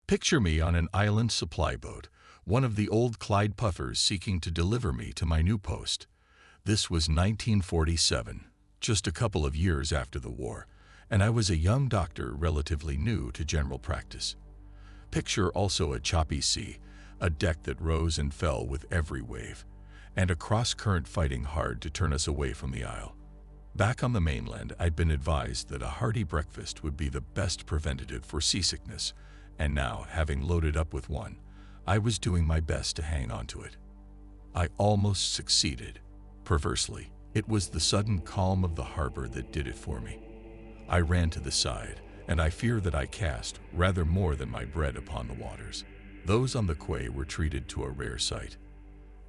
Picture me on an island supply boat, one of the old Clyde puffers seeking to deliver me to my new post. This was 1947, just a couple of years after the war, and I was a young doctor relatively new to general practice. Picture also a choppy sea, a deck that rose and fell with every wave, and a cross-current fighting hard to turn us away from the isle. Back on the mainland, I'd been advised that a hearty breakfast would be the best preventative for seasickness, and now, having loaded up with one, I was doing my best to hang on to it. I almost succeeded. Perversely, it was the sudden calm of the harbor that did it for me. I ran to the side, and I fear that I cast rather more than my bread upon the waters. Those on the quay were treated to a rare sight.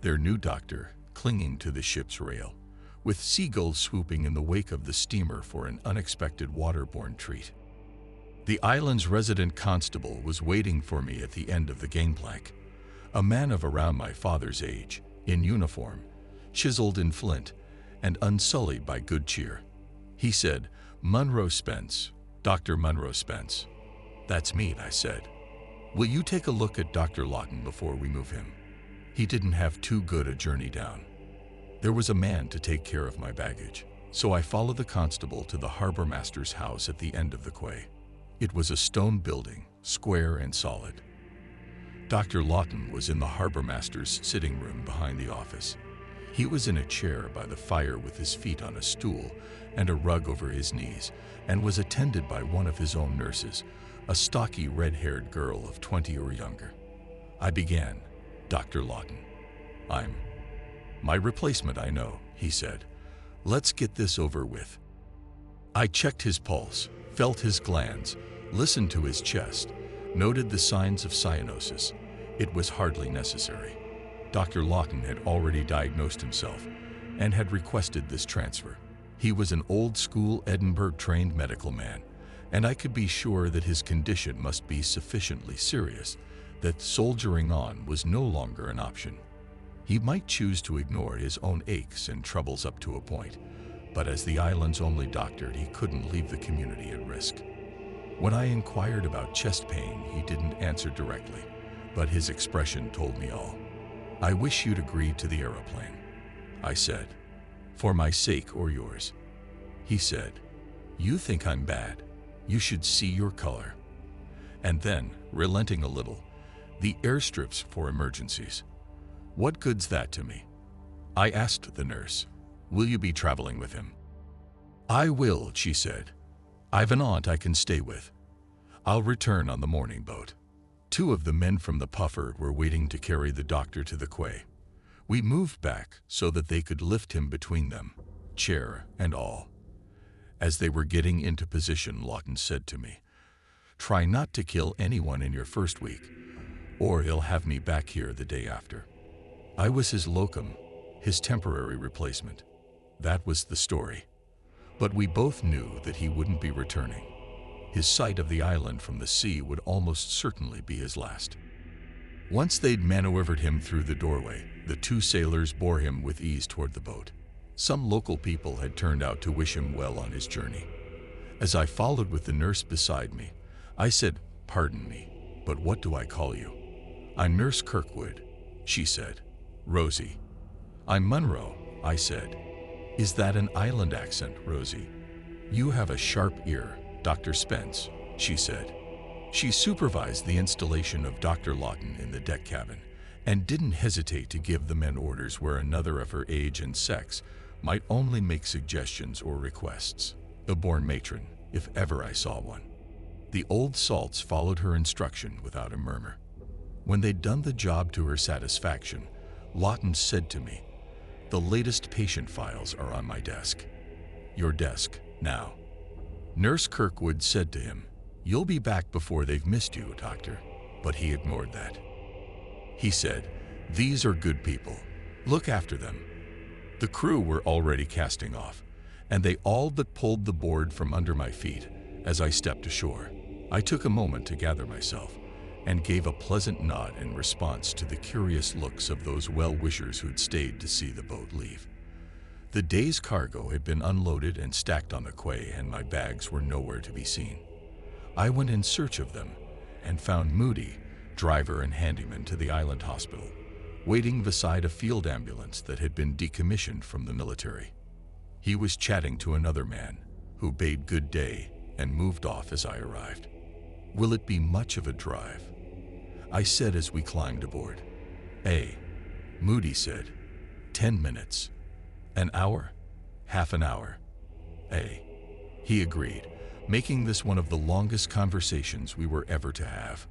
Their new doctor clinging to the ship's rail, with seagulls swooping in the wake of the steamer for an unexpected waterborne treat. The island's resident constable was waiting for me at the end of the gangplank, a man of around my father's age, in uniform, chiseled in flint, and unsullied by good cheer. He said, "Munro Spence, Dr. Munro Spence." "That's me," I said. "Will you take a look at Dr. Lawton before we move him? He didn't have too good a journey down." There was a man to take care of my baggage, so I followed the constable to the harbor master's house at the end of the quay. It was a stone building, square and solid. Dr. Lawton was in the harbor master's sitting room behind the office. He was in a chair by the fire with his feet on a stool and a rug over his knees, and was attended by one of his own nurses, a stocky red-haired girl of 20 or younger. I began, "Dr. Lawton, I'm my replacement, I know," he said. "Let's get this over with." I checked his pulse, felt his glands, listened to his chest, noted the signs of cyanosis. It was hardly necessary. Dr. Lawton had already diagnosed himself and had requested this transfer. He was an old-school Edinburgh-trained medical man, and I could be sure that his condition must be sufficiently serious that soldiering on was no longer an option. He might choose to ignore his own aches and troubles up to a point, but as the island's only doctor, he couldn't leave the community at risk. When I inquired about chest pain, he didn't answer directly, but his expression told me all. "I wish you'd agreed to the aeroplane," I said. "For my sake or yours." He said, "You think I'm bad. You should see your color." And then, relenting a little, "The airstrips for emergencies. What good's that to me?" I asked the nurse, "Will you be traveling with him?" "I will," she said. "I've an aunt I can stay with. I'll return on the morning boat." Two of the men from the puffer were waiting to carry the doctor to the quay. We moved back so that they could lift him between them, chair and all. As they were getting into position, Lawton said to me, "Try not to kill anyone in your first week, or he'll have me back here the day after." I was his locum, his temporary replacement. That was the story. But we both knew that he wouldn't be returning. His sight of the island from the sea would almost certainly be his last. Once they'd maneuvered him through the doorway, the two sailors bore him with ease toward the boat. Some local people had turned out to wish him well on his journey. As I followed with the nurse beside me, I said, "Pardon me, but what do I call you?" "I'm Nurse Kirkwood," she said. "Rosie." "I'm Munro," I said. "Is that an island accent, Rosie?" "You have a sharp ear, Dr. Spence," she said. She supervised the installation of Dr. Lawton in the deck cabin and didn't hesitate to give the men orders where another of her age and sex might only make suggestions or requests. A born matron, if ever I saw one. The old salts followed her instruction without a murmur. When they'd done the job to her satisfaction, Lawton said to me, "The latest patient files are on my desk. Your desk, now." Nurse Kirkwood said to him, "You'll be back before they've missed you, doctor." But he ignored that. He said, "These are good people. Look after them." The crew were already casting off, and they all but pulled the board from under my feet as I stepped ashore. I took a moment to gather myself and gave a pleasant nod in response to the curious looks of those well-wishers who'd stayed to see the boat leave. The day's cargo had been unloaded and stacked on the quay, and my bags were nowhere to be seen. I went in search of them, and found Moody, driver and handyman to the island hospital, waiting beside a field ambulance that had been decommissioned from the military. He was chatting to another man, who bade good day and moved off as I arrived. "Will it be much of a drive?" I said as we climbed aboard. Moody said. 10 minutes. An hour? Half an hour. He agreed, making this one of the longest conversations we were ever to have.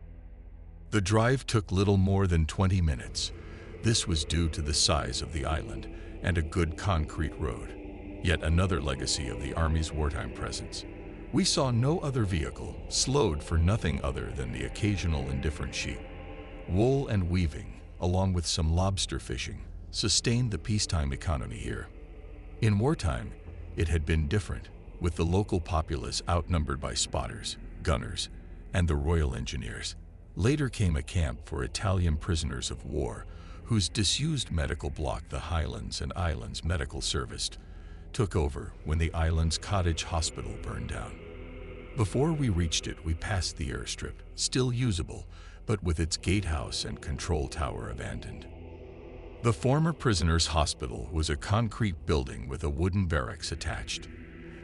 The drive took little more than 20 minutes. This was due to the size of the island and a good concrete road. Yet another legacy of the Army's wartime presence. We saw no other vehicle, slowed for nothing other than the occasional indifferent sheep. Wool and weaving, along with some lobster fishing, sustained the peacetime economy here. In wartime, it had been different, with the local populace outnumbered by spotters, gunners, and the Royal Engineers. Later came a camp for Italian prisoners of war, whose disused medical block the Highlands and Islands Medical Service took over when the island's cottage hospital burned down. Before we reached it, we passed the airstrip, still usable, but with its gatehouse and control tower abandoned. The former prisoners' hospital was a concrete building with a wooden barracks attached.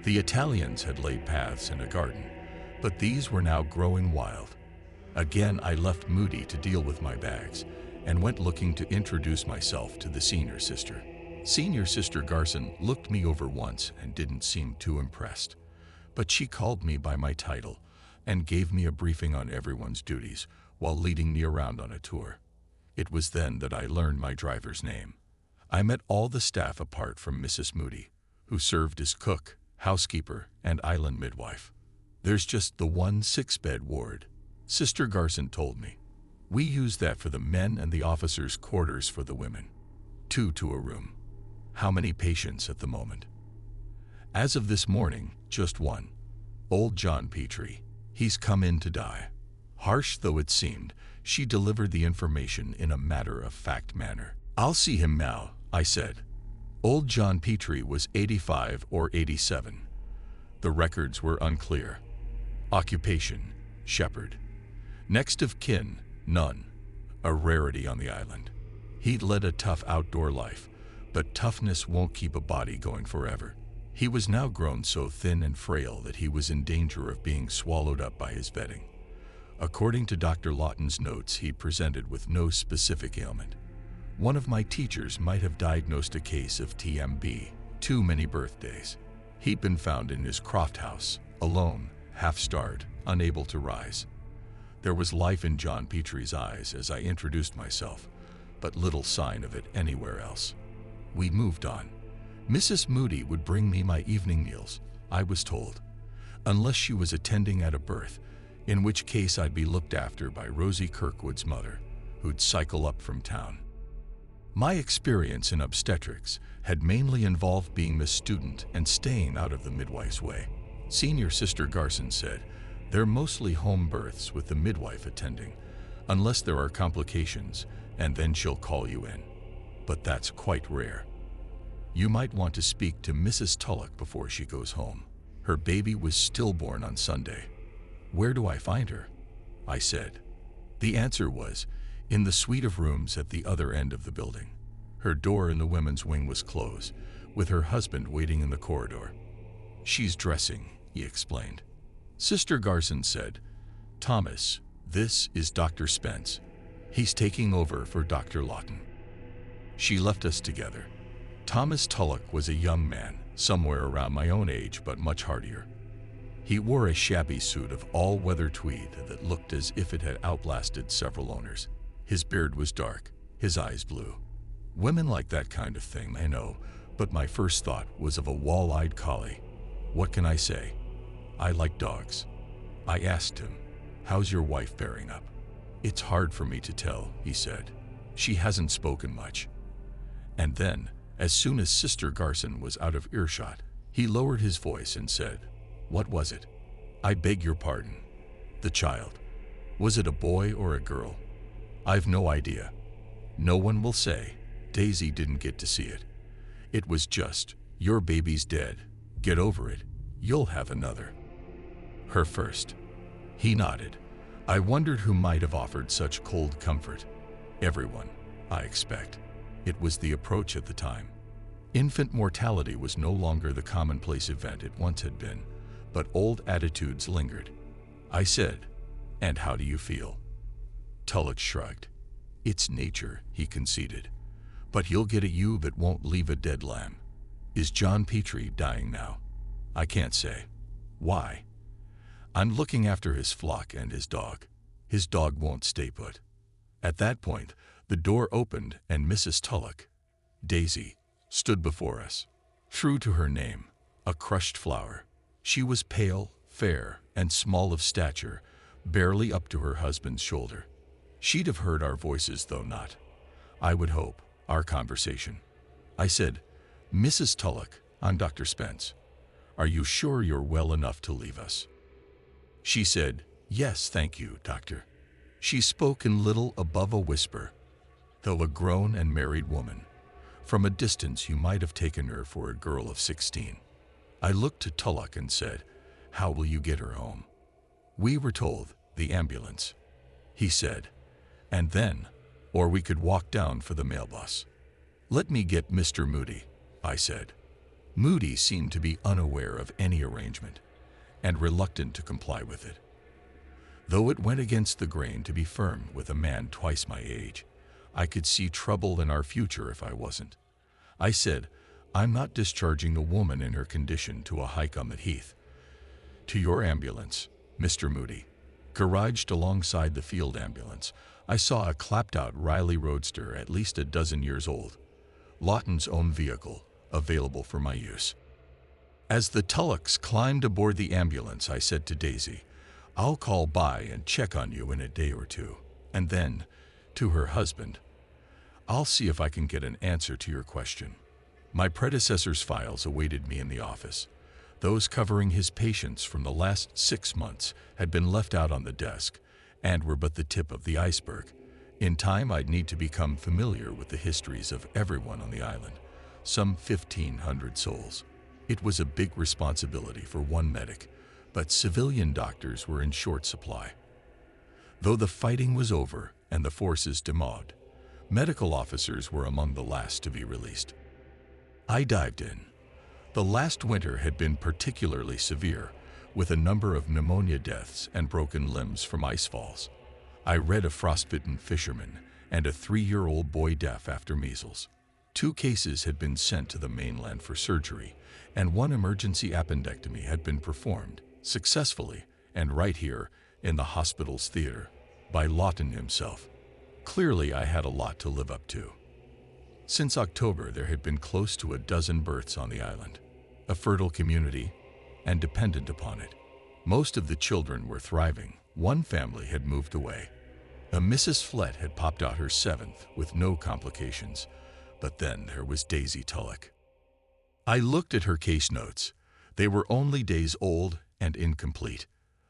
The Italians had laid paths and a garden, but these were now growing wild. Again, I left Moody to deal with my bags and went looking to introduce myself to the senior sister. Senior Sister Garson looked me over once and didn't seem too impressed, but she called me by my title and gave me a briefing on everyone's duties while leading me around on a tour. It was then that I learned my driver's name. I met all the staff apart from Mrs. Moody, who served as cook, housekeeper, and island midwife. "There's just the one 6-bed ward," Sister Garson told me. "We use that for the men and the officers' quarters for the women. 2 to a room." "How many patients at the moment?" "As of this morning, just one. Old John Petrie. He's come in to die." Harsh though it seemed, she delivered the information in a matter-of-fact manner. "I'll see him now," I said. Old John Petrie was 85 or 87. The records were unclear. Occupation, shepherd. Next of kin, none. A rarity on the island. He'd led a tough outdoor life, but toughness won't keep a body going forever. He was now grown so thin and frail that he was in danger of being swallowed up by his bedding. According to Dr. Lawton's notes, he presented with no specific ailment. One of my teachers might have diagnosed a case of TMB, too many birthdays. He'd been found in his croft house, alone, half-starved, unable to rise. There was life in John Petrie's eyes as I introduced myself, but little sign of it anywhere else. We moved on. Mrs. Moody would bring me my evening meals, I was told, unless she was attending at a birth, in which case I'd be looked after by Rosie Kirkwood's mother, who'd cycle up from town. My experience in obstetrics had mainly involved being a student and staying out of the midwife's way. Senior Sister Garson said, "They're mostly home births with the midwife attending, unless there are complications, and then she'll call you in. But that's quite rare. You might want to speak to Mrs. Tulloch before she goes home. Her baby was stillborn on Sunday." "Where do I find her?" I said. The answer was, in the suite of rooms at the other end of the building. Her door in the women's wing was closed, with her husband waiting in the corridor. "She's dressing," he explained. Sister Garson said, "Thomas, this is Dr. Spence. He's taking over for Dr. Lawton." She left us together. Thomas Tulloch was a young man, somewhere around my own age but much hardier. He wore a shabby suit of all-weather tweed that looked as if it had outlasted several owners. His beard was dark, his eyes blue. Women like that kind of thing, I know, but my first thought was of a wall-eyed collie. What can I say? I like dogs. I asked him, "How's your wife bearing up?" "It's hard for me to tell," he said. "She hasn't spoken much." And then, as soon as Sister Garson was out of earshot, he lowered his voice and said, "What was it?" "I beg your pardon." "The child. Was it a boy or a girl?" "I've no idea. No one will say. Daisy didn't get to see it. It was just, 'Your baby's dead. Get over it. You'll have another.' Her first." He nodded. I wondered who might have offered such cold comfort. Everyone, I expect. It was the approach at the time. Infant mortality was no longer the commonplace event it once had been, but old attitudes lingered. I said, "And how do you feel?" Tulloch shrugged. "It's nature," he conceded. "But you'll get a ewe that won't leave a dead lamb." "Is John Petrie dying now?" "I can't say." "Why?" "I'm looking after his flock and his dog. His dog won't stay put." At that point, the door opened and Mrs. Tulloch, Daisy, stood before us. True to her name, a crushed flower, she was pale, fair, and small of stature, barely up to her husband's shoulder. She'd have heard our voices, though not, I would hope, our conversation. I said, "Mrs. Tulloch, I'm Dr. Spence. Are you sure you're well enough to leave us?" She said, "Yes, thank you, doctor." She spoke in little above a whisper, though a grown and married woman. From a distance you might have taken her for a girl of 16. I looked to Tulloch and said, "How will you get her home?" "We were told, the ambulance," he said, "and then, or we could walk down for the mail bus." "Let me get Mr. Moody," I said. Moody seemed to be unaware of any arrangement, and reluctant to comply with it. Though it went against the grain to be firm with a man twice my age, I could see trouble in our future if I wasn't. I said, "I'm not discharging a woman in her condition to a Highcomet Heath." "To your ambulance, Mr. Moody." Garaged alongside the field ambulance, I saw a clapped-out Riley Roadster at least a dozen years old. Lawton's own vehicle, available for my use. As the Tullochs climbed aboard the ambulance, I said to Daisy, "I'll call by and check on you in a day or two." And then, to her husband, "I'll see if I can get an answer to your question." My predecessor's files awaited me in the office. Those covering his patients from the last 6 months had been left out on the desk and were but the tip of the iceberg. In time, I'd need to become familiar with the histories of everyone on the island, some 1,500 souls. It was a big responsibility for one medic, but civilian doctors were in short supply. Though the fighting was over and the forces demobbed, medical officers were among the last to be released. I dived in. The last winter had been particularly severe, with a number of pneumonia deaths and broken limbs from ice falls. I read a frostbitten fisherman and a 3-year-old boy deaf after measles. 2 cases had been sent to the mainland for surgery, and 1 emergency appendectomy had been performed, successfully, and right here, in the hospital's theater, by Lawton himself. Clearly, I had a lot to live up to. Since October, there had been close to a dozen births on the island, a fertile community, and dependent upon it. Most of the children were thriving. One family had moved away. A Mrs. Flett had popped out her 7th with no complications, but then there was Daisy Tulloch. I looked at her case notes. They were only days old and incomplete.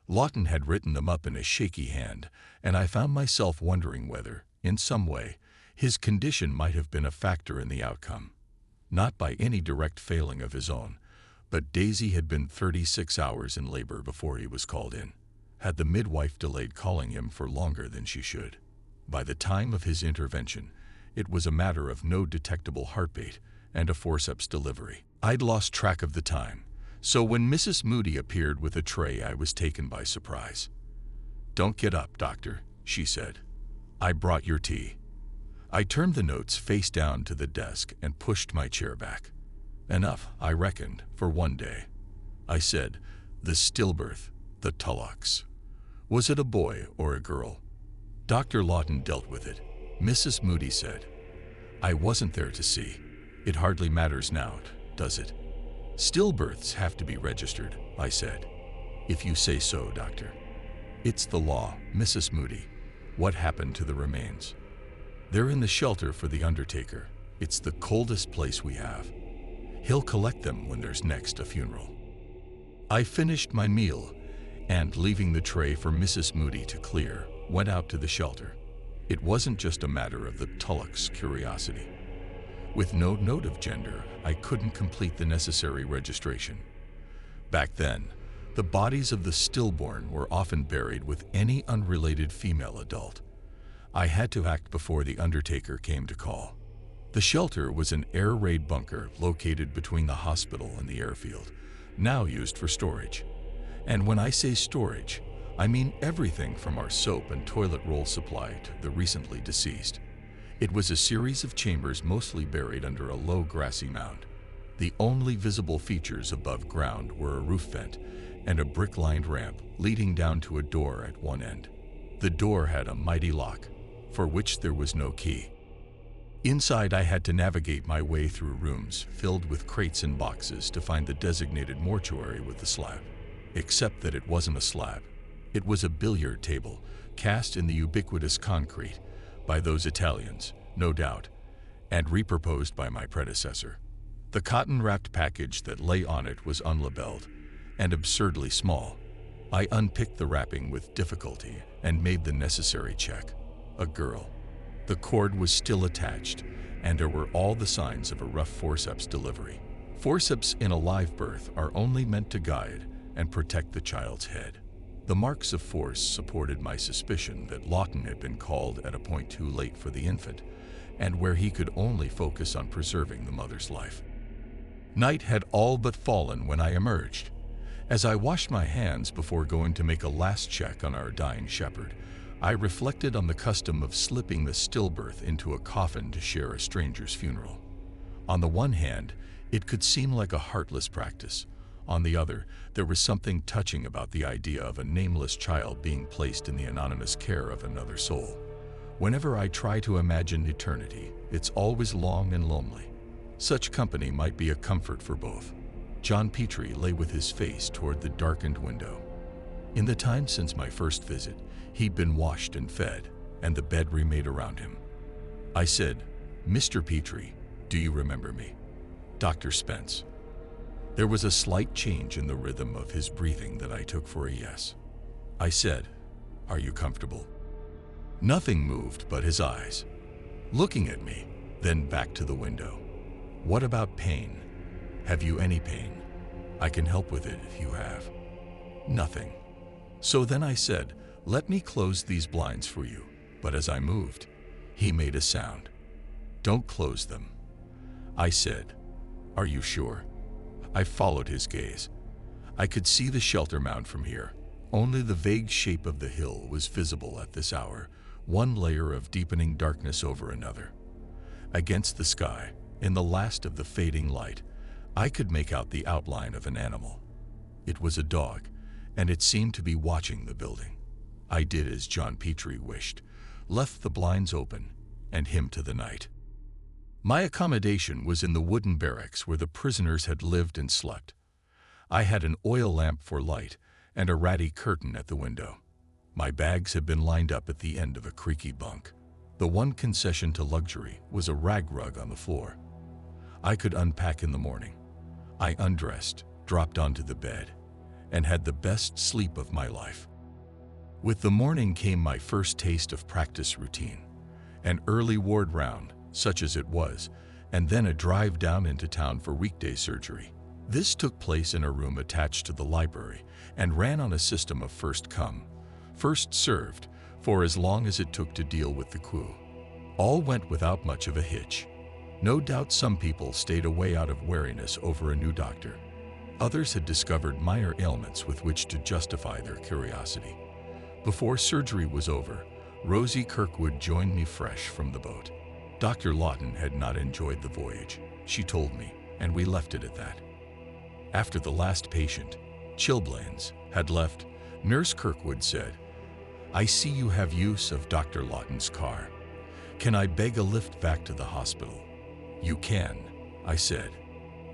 Lawton had written them up in a shaky hand, and I found myself wondering whether, in some way, his condition might have been a factor in the outcome. Not by any direct failing of his own, but Daisy had been 36 hours in labor before he was called in. Had the midwife delayed calling him for longer than she should? By the time of his intervention, it was a matter of no detectable heartbeat and a forceps delivery. I'd lost track of the time, so when Mrs. Moody appeared with a tray, I was taken by surprise. "Don't get up, doctor," she said. "I brought your tea." I turned the notes face down to the desk and pushed my chair back. Enough, I reckoned, for one day. I said, "The stillbirth, the Tullochs. Was it a boy or a girl?" "Dr. Lawton dealt with it," Mrs. Moody said. "I wasn't there to see. It hardly matters now, does it?" "Stillbirths have to be registered," I said. "If you say so, doctor." "It's the law, Mrs. Moody. What happened to the remains?" "They're in the shelter for the undertaker. It's the coldest place we have. He'll collect them when there's next a funeral." I finished my meal and, leaving the tray for Mrs. Moody to clear, went out to the shelter. It wasn't just a matter of the Tulloch's curiosity. With no note of gender, I couldn't complete the necessary registration. Back then, The bodies of the stillborn were often buried with any unrelated female adult. I had to act before the undertaker came to call. The shelter was an air raid bunker located between the hospital and the airfield, now used for storage. And when I say storage, I mean everything from our soap and toilet roll supply to the recently deceased. It was a series of chambers mostly buried under a low grassy mound. The only visible features above ground were a roof vent and a brick-lined ramp leading down to a door at one end. The door had a mighty lock, for which there was no key. Inside, I had to navigate my way through rooms filled with crates and boxes to find the designated mortuary with the slab. Except that it wasn't a slab. It was a billiard table, cast in the ubiquitous concrete by those Italians, no doubt, and repurposed by my predecessor. The cotton-wrapped package that lay on it was unlabeled and absurdly small. I unpicked the wrapping with difficulty and made the necessary check. A girl. The cord was still attached, and there were all the signs of a rough forceps delivery. Forceps in a live birth are only meant to guide and protect the child's head. The marks of force supported my suspicion that Lawton had been called at a point too late for the infant, and where he could only focus on preserving the mother's life. Night had all but fallen when I emerged. As I washed my hands before going to make a last check on our dying shepherd, I reflected on the custom of slipping the stillbirth into a coffin to share a stranger's funeral. On the one hand, it could seem like a heartless practice. On the other, there was something touching about the idea of a nameless child being placed in the anonymous care of another soul. Whenever I try to imagine eternity, it's always long and lonely. Such company might be a comfort for both. John Petrie lay with his face toward the darkened window. In the time since my first visit, he'd been washed and fed, and the bed remade around him. I said, "Mr. Petrie, do you remember me?" "Dr. Spence." There was a slight change in the rhythm of his breathing that I took for a yes. I said, "Are you comfortable?" Nothing moved but his eyes, looking at me, then back to the window. "What about pain? Have you any pain? I can help with it if you have." "Nothing." So then I said, "Let me close these blinds for you." But as I moved, he made a sound. "Don't close them." I said, "Are you sure?" I followed his gaze. I could see the shelter mound from here. Only the vague shape of the hill was visible at this hour, one layer of deepening darkness over another. Against the sky, in the last of the fading light, I could make out the outline of an animal. It was a dog, and it seemed to be watching the building. I did as John Petrie wished, left the blinds open, and him to the night. My accommodation was in the wooden barracks where the prisoners had lived and slept. I had an oil lamp for light and a ratty curtain at the window. My bags had been lined up at the end of a creaky bunk. The one concession to luxury was a rag rug on the floor. I could unpack in the morning. I undressed, dropped onto the bed, and had the best sleep of my life. With the morning came my first taste of practice routine, an early ward round, such as it was, and then a drive down into town for weekday surgery. This took place in a room attached to the library and ran on a system of first come, first served, for as long as it took to deal with the crew. All went without much of a hitch. No doubt some people stayed away out of wariness over a new doctor. Others had discovered minor ailments with which to justify their curiosity. Before surgery was over, Rosie Kirkwood joined me fresh from the boat. Dr. Lawton had not enjoyed the voyage, she told me, and we left it at that. After the last patient, Chilblains, had left, Nurse Kirkwood said, "I see you have use of Dr. Lawton's car. Can I beg a lift back to the hospital?" "You can," I said.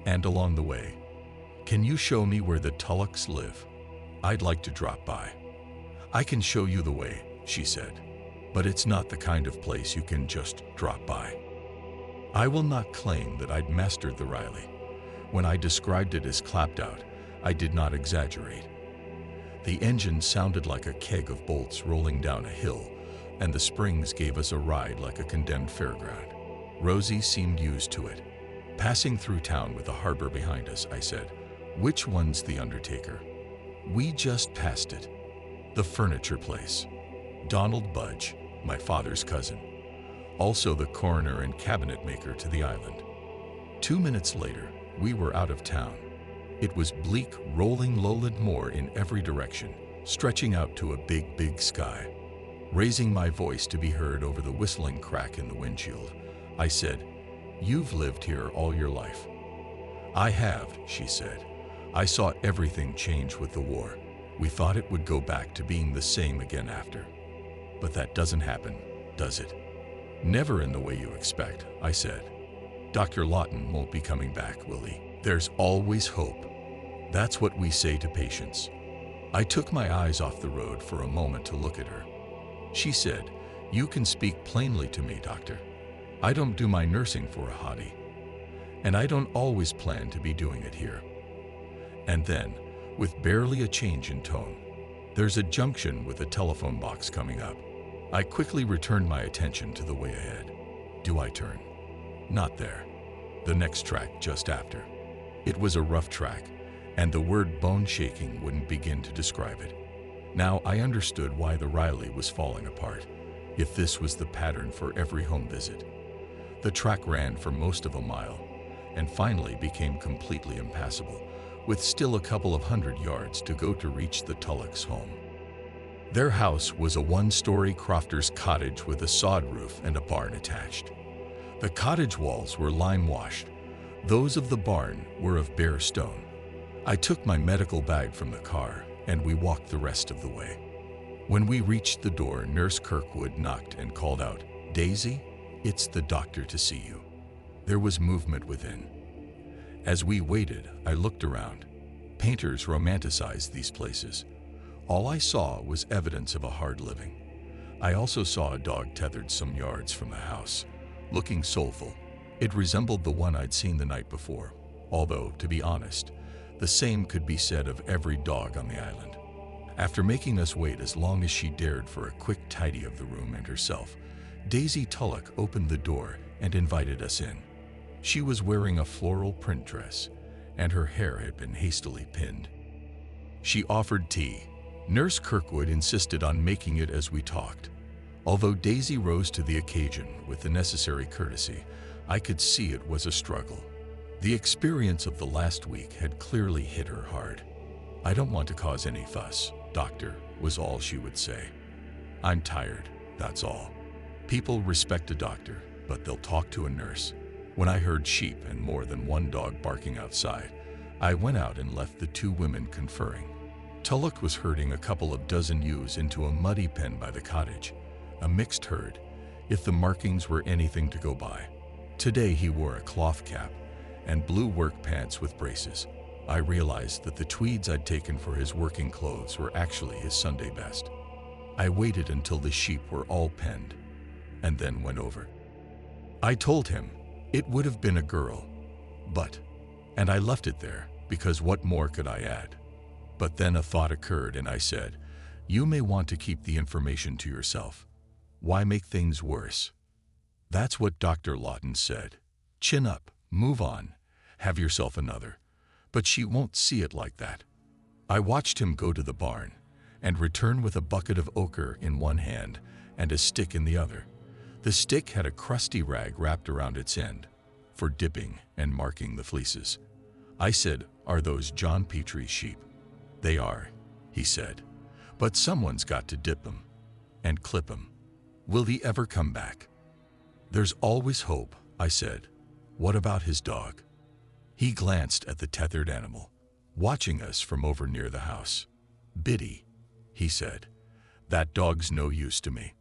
"And along the way, can you show me where the Tullocks live? I'd like to drop by." "I can show you the way," she said, "but it's not the kind of place you can just drop by." I will not claim that I'd mastered the Riley. When I described it as clapped out, I did not exaggerate. The engine sounded like a keg of bolts rolling down a hill, and the springs gave us a ride like a condemned fairground. Rosie seemed used to it. Passing through town with the harbor behind us, I said, "Which one's the undertaker?" We just passed it. The furniture place. Donald Budge, my father's cousin. Also the coroner and cabinet maker to the island. 2 minutes later, we were out of town. It was bleak, rolling lowland moor in every direction, stretching out to a big, big sky. Raising my voice to be heard over the whistling crack in the windshield, I said, "You've lived here all your life." "I have," she said. "I saw everything change with the war. We thought it would go back to being the same again after. But that doesn't happen, does it?" "Never in the way you expect," I said. "Dr. Lawton won't be coming back, will he? There's always hope. That's what we say to patients." I took my eyes off the road for a moment to look at her. She said, "You can speak plainly to me, doctor. I don't do my nursing for a hobby. And I don't always plan to be doing it here." And then, with barely a change in tone, "There's a junction with a telephone box coming up." I quickly returned my attention to the way ahead. Do I turn? Not there. The next track just after. It was a rough track, and the word bone-shaking wouldn't begin to describe it. Now I understood why the Riley was falling apart, if this was the pattern for every home visit. The track ran for most of a mile, and finally became completely impassable, with still a couple of 100 yards to go to reach the Tullocks' home. Their house was a one-story crofter's cottage with a sod roof and a barn attached. The cottage walls were lime-washed. Those of the barn were of bare stone. I took my medical bag from the car, and we walked the rest of the way. When we reached the door, Nurse Kirkwood knocked and called out, "Daisy, it's the doctor to see you." There was movement within. As we waited, I looked around. Painters romanticized these places. All I saw was evidence of a hard living. I also saw a dog tethered some yards from the house, looking soulful. It resembled the one I'd seen the night before, although, to be honest, the same could be said of every dog on the island. After making us wait as long as she dared for a quick tidy of the room and herself, Daisy Tullock opened the door and invited us in. She was wearing a floral print dress, and her hair had been hastily pinned. She offered tea. Nurse Kirkwood insisted on making it as we talked. Although Daisy rose to the occasion with the necessary courtesy, I could see it was a struggle. The experience of the last week had clearly hit her hard. "I don't want to cause any fuss, doctor," was all she would say. "I'm tired, that's all. People respect a doctor, but they'll talk to a nurse." When I heard sheep and more than one dog barking outside, I went out and left the two women conferring. Tullock was herding a couple of dozen ewes into a muddy pen by the cottage, a mixed herd, if the markings were anything to go by. Today he wore a cloth cap and blue work pants with braces. I realized that the tweeds I'd taken for his working clothes were actually his Sunday best. I waited until the sheep were all penned, and then went over. I told him it would have been a girl, and I left it there, because what more could I add? But then a thought occurred and I said, "You may want to keep the information to yourself. Why make things worse?" That's what Dr. Lawton said. "Chin up, move on, have yourself another." But she won't see it like that. I watched him go to the barn and return with a bucket of ochre in one hand and a stick in the other. The stick had a crusty rag wrapped around its end for dipping and marking the fleeces. I said, "Are those John Petrie's sheep?" "They are," he said, "but someone's got to dip them and clip them. Will he ever come back?" "There's always hope," I said. "What about his dog?" He glanced at the tethered animal, watching us from over near the house. "Biddy," he said, "that dog's no use to me.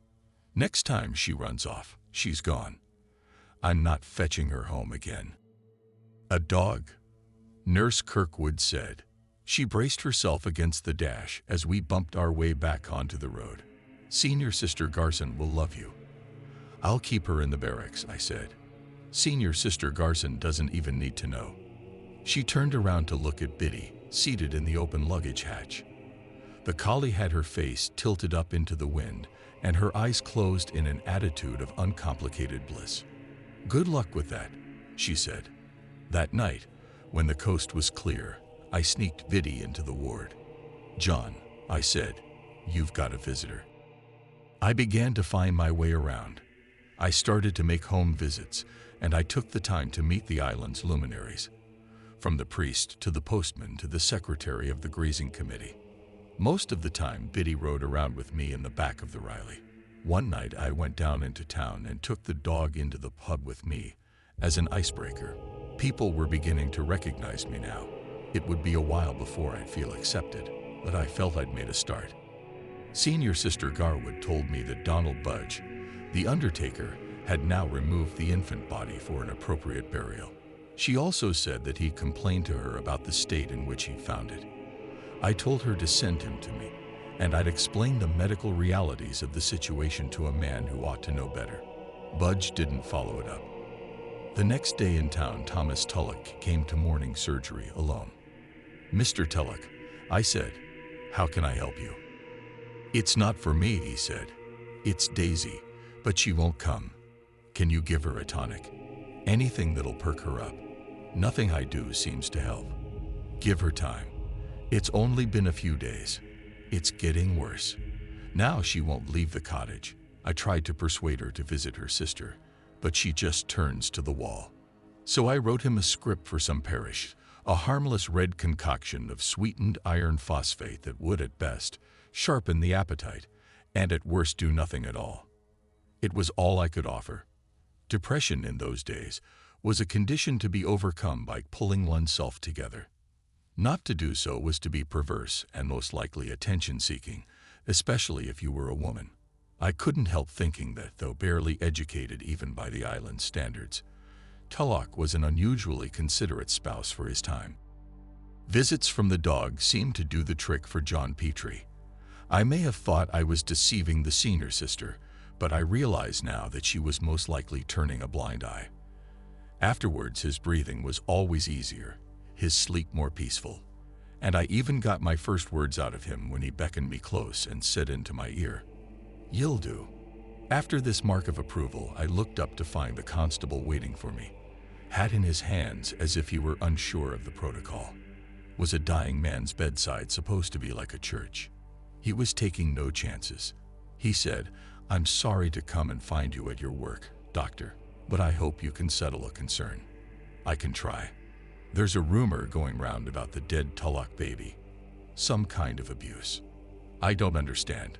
Next time she runs off, she's gone. I'm not fetching her home again." "A dog?" Nurse Kirkwood said. She braced herself against the dash as we bumped our way back onto the road. "Senior Sister Garson will love you." "I'll keep her in the barracks," I said. "Senior Sister Garson doesn't even need to know." She turned around to look at Biddy, seated in the open luggage hatch. The collie had her face tilted up into the wind and her eyes closed in an attitude of uncomplicated bliss. "Good luck with that," she said. That night, when the coast was clear, I sneaked Biddy into the ward. "John," I said, "you've got a visitor." I began to find my way around. I started to make home visits, and I took the time to meet the island's luminaries, from the priest to the postman to the secretary of the grazing committee. Most of the time, Biddy rode around with me in the back of the Riley. One night, I went down into town and took the dog into the pub with me as an icebreaker. People were beginning to recognize me now. It would be a while before I'd feel accepted, but I felt I'd made a start. Senior Sister Garwood told me that Donald Budge, the undertaker, had now removed the infant body for an appropriate burial. She also said that he complained to her about the state in which he'd found it. I told her to send him to me, and I'd explain the medical realities of the situation to a man who ought to know better. Budge didn't follow it up. The next day in town, Thomas Tulloch came to morning surgery alone. "Mr. Tulloch," I said, "how can I help you?" "It's not for me," he said. "It's Daisy, but she won't come. Can you give her a tonic? Anything that'll perk her up. Nothing I do seems to help. Give her time. It's only been a few days. It's getting worse. Now she won't leave the cottage." I tried to persuade her to visit her sister, but she just turns to the wall. So I wrote him a script for some parish, a harmless red concoction of sweetened iron phosphate that would, at best, sharpen the appetite, and at worst do nothing at all. It was all I could offer. Depression in those days was a condition to be overcome by pulling oneself together. Not to do so was to be perverse and most likely attention-seeking, especially if you were a woman. I couldn't help thinking that, though barely educated even by the island's standards, Tulloch was an unusually considerate spouse for his time. Visits from the dog seemed to do the trick for John Petrie. I may have thought I was deceiving the senior sister, but I realize now that she was most likely turning a blind eye. Afterwards, his breathing was always easier, his sleep more peaceful, and I even got my first words out of him when he beckoned me close and said into my ear, "You'll do." After this mark of approval, I looked up to find the constable waiting for me, hat in his hands as if he were unsure of the protocol. Was a dying man's bedside supposed to be like a church? He was taking no chances. He said, "I'm sorry to come and find you at your work, doctor, but I hope you can settle a concern." "I can try. There's a rumor going round about the dead Tulloch baby. Some kind of abuse. I don't understand.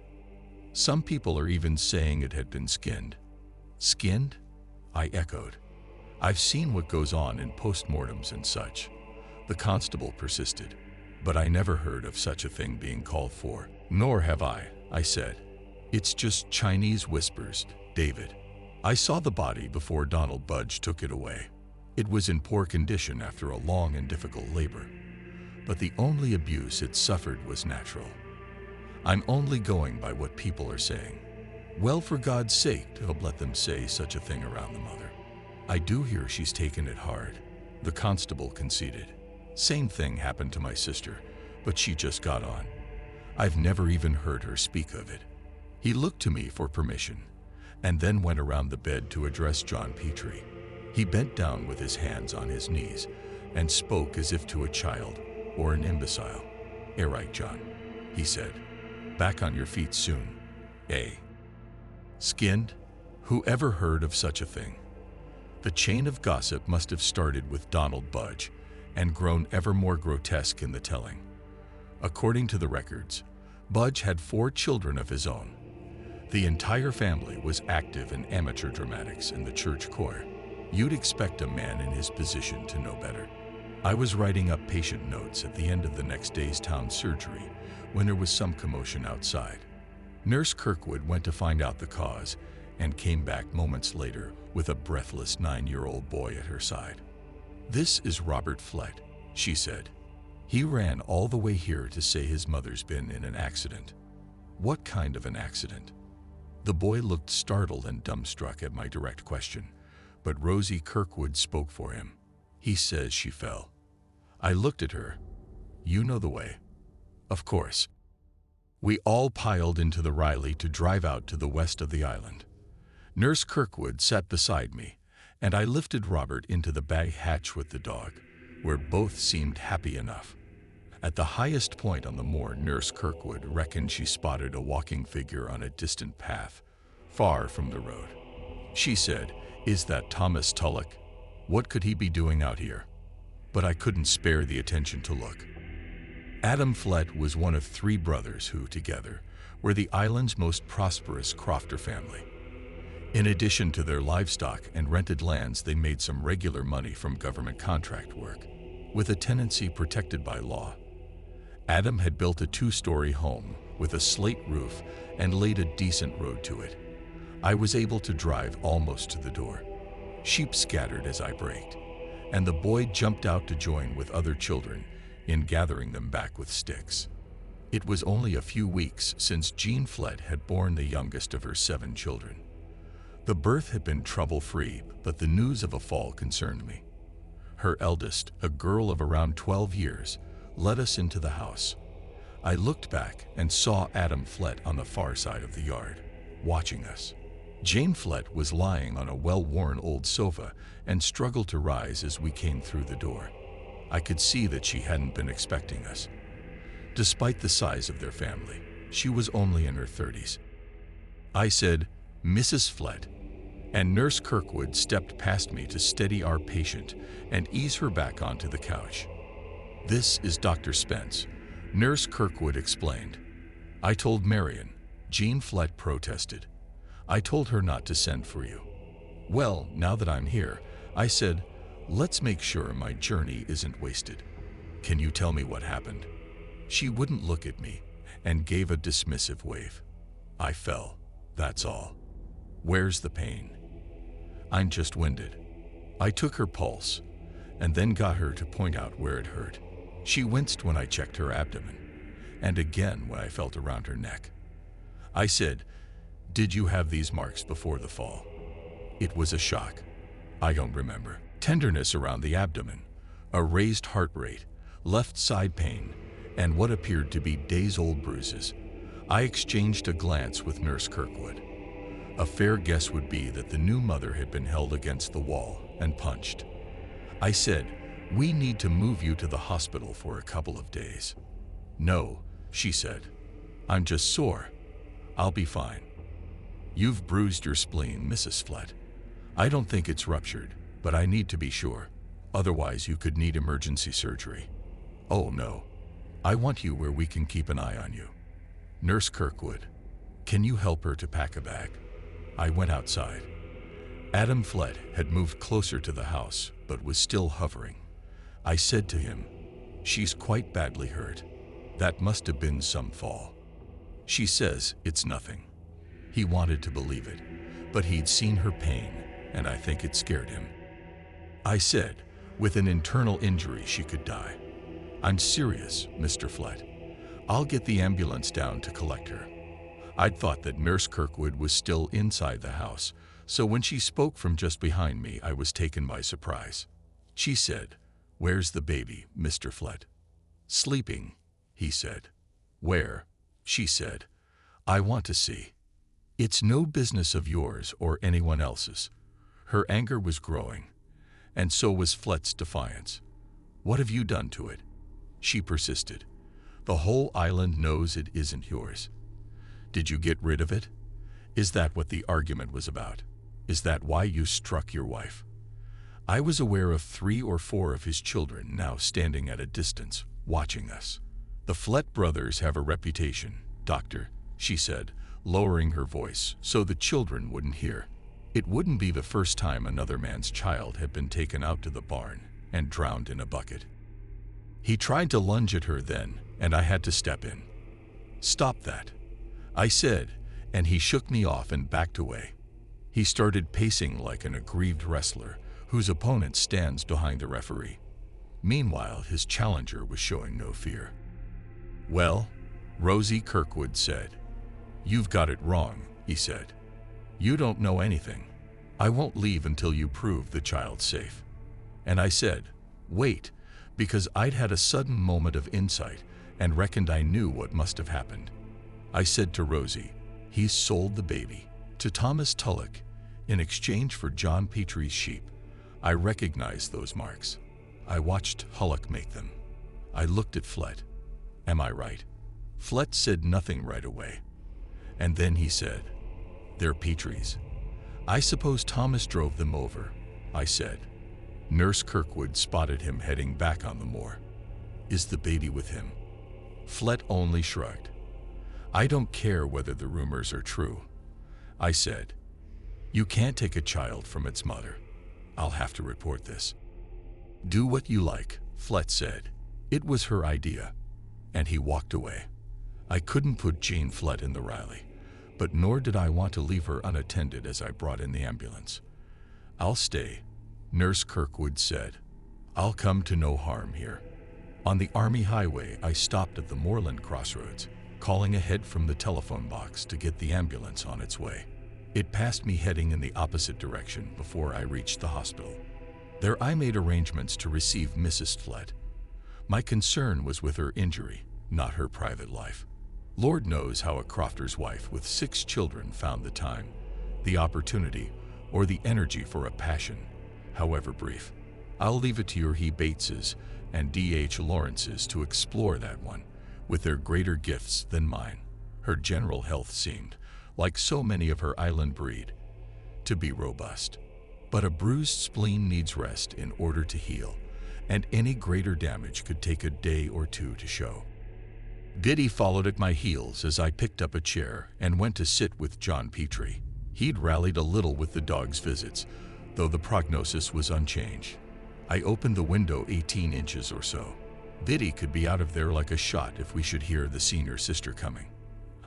Some people are even saying it had been skinned." "Skinned?" I echoed. "I've seen what goes on in postmortems and such." The constable persisted, "But I never heard of such a thing being called for." "Nor have I said. "It's just Chinese whispers, David. I saw the body before Donald Budge took it away. It was in poor condition after a long and difficult labor, but the only abuse it suffered was natural. I'm only going by what people are saying." "Well, for God's sake, don't let them say such a thing around the mother. I do hear she's taken it hard." The constable conceded. "Same thing happened to my sister, but she just got on. I've never even heard her speak of it." He looked to me for permission, and then went around the bed to address John Petrie. He bent down with his hands on his knees and spoke as if to a child or an imbecile. "Right, John," he said. "Back on your feet soon, eh? Skinned? Who ever heard of such a thing?" The chain of gossip must have started with Donald Budge and grown ever more grotesque in the telling. According to the records, Budge had 4 children of his own. The entire family was active in amateur dramatics and the church choir. You'd expect a man in his position to know better. I was writing up patient notes at the end of the next day's town surgery when there was some commotion outside. Nurse Kirkwood went to find out the cause and came back moments later with a breathless 9-year-old boy at her side. "This is Robert Flett," she said. "He ran all the way here to say his mother's been in an accident." "What kind of an accident?" The boy looked startled and dumbstruck at my direct question, but Rosie Kirkwood spoke for him. "He says she fell." I looked at her. "You know the way." "Of course." We all piled into the Riley to drive out to the west of the island. Nurse Kirkwood sat beside me, and I lifted Robert into the bag hatch with the dog, where both seemed happy enough. At the highest point on the moor, Nurse Kirkwood reckoned she spotted a walking figure on a distant path, far from the road. She said, "Is that Thomas Tulloch? What could he be doing out here?" But I couldn't spare the attention to look. Adam Flett was one of 3 brothers who, together, were the island's most prosperous crofter family. In addition to their livestock and rented lands, they made some regular money from government contract work, with a tenancy protected by law. Adam had built a 2-story home with a slate roof and laid a decent road to it. I was able to drive almost to the door. Sheep scattered as I braked, and the boy jumped out to join with other children in gathering them back with sticks. It was only a few weeks since Jean Flett had borne the youngest of her 7 children. The birth had been trouble-free, but the news of a fall concerned me. Her eldest, a girl of around 12 years, led us into the house. I looked back and saw Adam Flett on the far side of the yard, watching us. Jane Flett was lying on a well-worn old sofa and struggled to rise as we came through the door. I could see that she hadn't been expecting us. Despite the size of their family, she was only in her 30s. I said, "Mrs. Flett," and Nurse Kirkwood stepped past me to steady our patient and ease her back onto the couch. "This is Dr. Spence," Nurse Kirkwood explained. "I told Marion." Jean Flett protested. "I told her not to send for you." "Well, now that I'm here," I said, "let's make sure my journey isn't wasted. Can you tell me what happened?" She wouldn't look at me and gave a dismissive wave. "I fell, that's all." "Where's the pain?" "I'm just winded." I took her pulse and then got her to point out where it hurt. She winced when I checked her abdomen, and again when I felt around her neck. I said, "Did you have these marks before the fall?" It was a shock. "I don't remember." Tenderness around the abdomen, a raised heart rate, left side pain, and what appeared to be days-old bruises. I exchanged a glance with Nurse Kirkwood. A fair guess would be that the new mother had been held against the wall and punched. I said, "We need to move you to the hospital for a couple of days." "No," she said. "I'm just sore. I'll be fine." "You've bruised your spleen, Mrs. Flett. I don't think it's ruptured, but I need to be sure. Otherwise, you could need emergency surgery." "Oh, no. I want you where we can keep an eye on you." "Nurse Kirkwood, can you help her to pack a bag?" I went outside. Adam Flett had moved closer to the house, but was still hovering. I said to him, "She's quite badly hurt. That must have been some fall." "She says it's nothing." He wanted to believe it, but he'd seen her pain, and I think it scared him. I said, "With an internal injury, she could die." "I'm serious, Mr. Flett. I'll get the ambulance down to collect her." I'd thought that Nurse Kirkwood was still inside the house, so when she spoke from just behind me, I was taken by surprise. She said, "Where's the baby, Mr. Flett?" "Sleeping," he said. "Where?" she said. "I want to see." "It's no business of yours or anyone else's." Her anger was growing, and so was Flett's defiance. "What have you done to it?" she persisted. "The whole island knows it isn't yours." "Did you get rid of it? Is that what the argument was about? Is that why you struck your wife?" I was aware of 3 or 4 of his children now standing at a distance, watching us. "The Flett brothers have a reputation, Doctor," she said, lowering her voice so the children wouldn't hear. It wouldn't be the first time another man's child had been taken out to the barn and drowned in a bucket. He tried to lunge at her then, and I had to step in. "Stop that," I said, and he shook me off and backed away. He started pacing like an aggrieved wrestler whose opponent stands behind the referee. Meanwhile, his challenger was showing no fear. "Well," Rosie Kirkwood said. "You've got it wrong," he said. "You don't know anything. I won't leave until you prove the child's safe." And I said, "Wait," because I'd had a sudden moment of insight and reckoned I knew what must have happened. I said to Rosie, "He's sold the baby to Thomas Tulloch in exchange for John Petrie's sheep." I recognized those marks. I watched Tulloch make them. I looked at Flett, Am I right? Flett said nothing right away. And then he said, "They're Petrie's." "I suppose Thomas drove them over," I said. Nurse Kirkwood spotted him heading back on the moor. "Is the baby with him?" Flett only shrugged. "I don't care whether the rumors are true," I said. "You can't take a child from its mother. I'll have to report this." "Do what you like," Flett said. "It was her idea." And he walked away. I couldn't put Jane Flett in the Riley, but nor did I want to leave her unattended as I brought in the ambulance. "I'll stay," Nurse Kirkwood said. "I'll come to no harm here." On the Army Highway, I stopped at the Moreland Crossroads, calling ahead from the telephone box to get the ambulance on its way. It passed me heading in the opposite direction before I reached the hospital. There I made arrangements to receive Mrs. Flett. My concern was with her injury, not her private life. Lord knows how a crofter's wife with 6 children found the time, the opportunity, or the energy for a passion, however brief. I'll leave it to your He Bateses and D.H. Lawrences to explore that one, with their greater gifts than mine. Her general health seemed, like so many of her island breed, to be robust. But a bruised spleen needs rest in order to heal, and any greater damage could take a day or two to show. Biddy followed at my heels as I picked up a chair and went to sit with John Petrie. He'd rallied a little with the dog's visits, though the prognosis was unchanged. I opened the window 18 inches or so. Biddy could be out of there like a shot if we should hear the senior sister coming.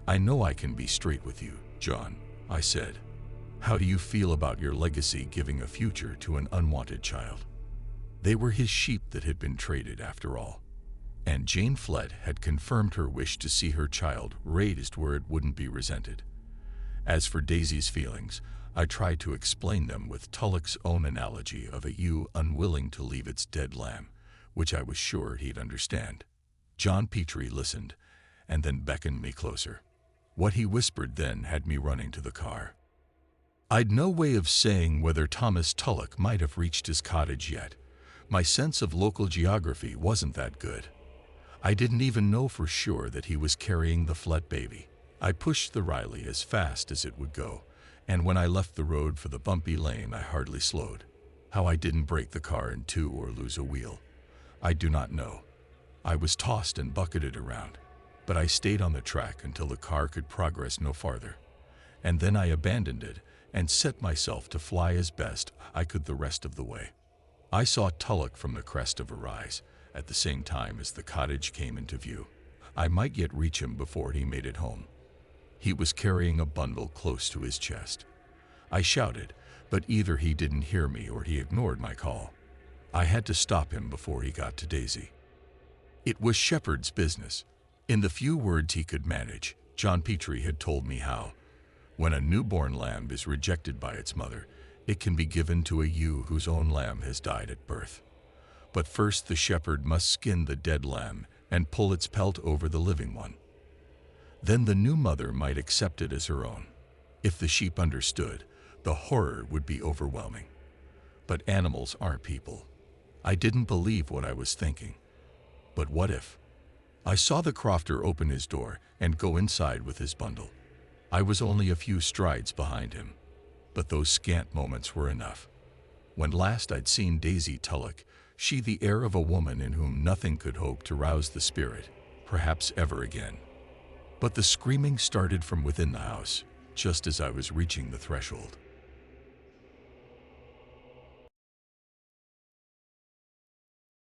"I know I can be straight with you, John," I said. "How do you feel about your legacy giving a future to an unwanted child?" They were his sheep that had been traded after all. And Jane Flett had confirmed her wish to see her child raised where it wouldn't be resented. As for Daisy's feelings, I tried to explain them with Tulloch's own analogy of a ewe unwilling to leave its dead lamb, which I was sure he'd understand. John Petrie listened, and then beckoned me closer. What he whispered then had me running to the car. I'd no way of saying whether Thomas Tulloch might have reached his cottage yet. My sense of local geography wasn't that good. I didn't even know for sure that he was carrying the Flett baby. I pushed the Riley as fast as it would go, and when I left the road for the bumpy lane, I hardly slowed. How I didn't break the car in two or lose a wheel, I do not know. I was tossed and bucketed around, but I stayed on the track until the car could progress no farther, and then I abandoned it and set myself to fly as best I could the rest of the way. I saw Tulloch from the crest of a rise, at the same time as the cottage came into view. I might yet reach him before he made it home. He was carrying a bundle close to his chest. I shouted, but either he didn't hear me or he ignored my call. I had to stop him before he got to Daisy. It was Shepard's business. In the few words he could manage, John Petrie had told me how, when a newborn lamb is rejected by its mother, it can be given to a ewe whose own lamb has died at birth. But first the shepherd must skin the dead lamb and pull its pelt over the living one. Then the new mother might accept it as her own. If the sheep understood, the horror would be overwhelming. But animals aren't people. I didn't believe what I was thinking. But what if? I saw the crofter open his door and go inside with his bundle. I was only a few strides behind him, but those scant moments were enough. When last I'd seen Daisy Tulloch, she the air of a woman in whom nothing could hope to rouse the spirit, perhaps ever again. But the screaming started from within the house, just as I was reaching the threshold.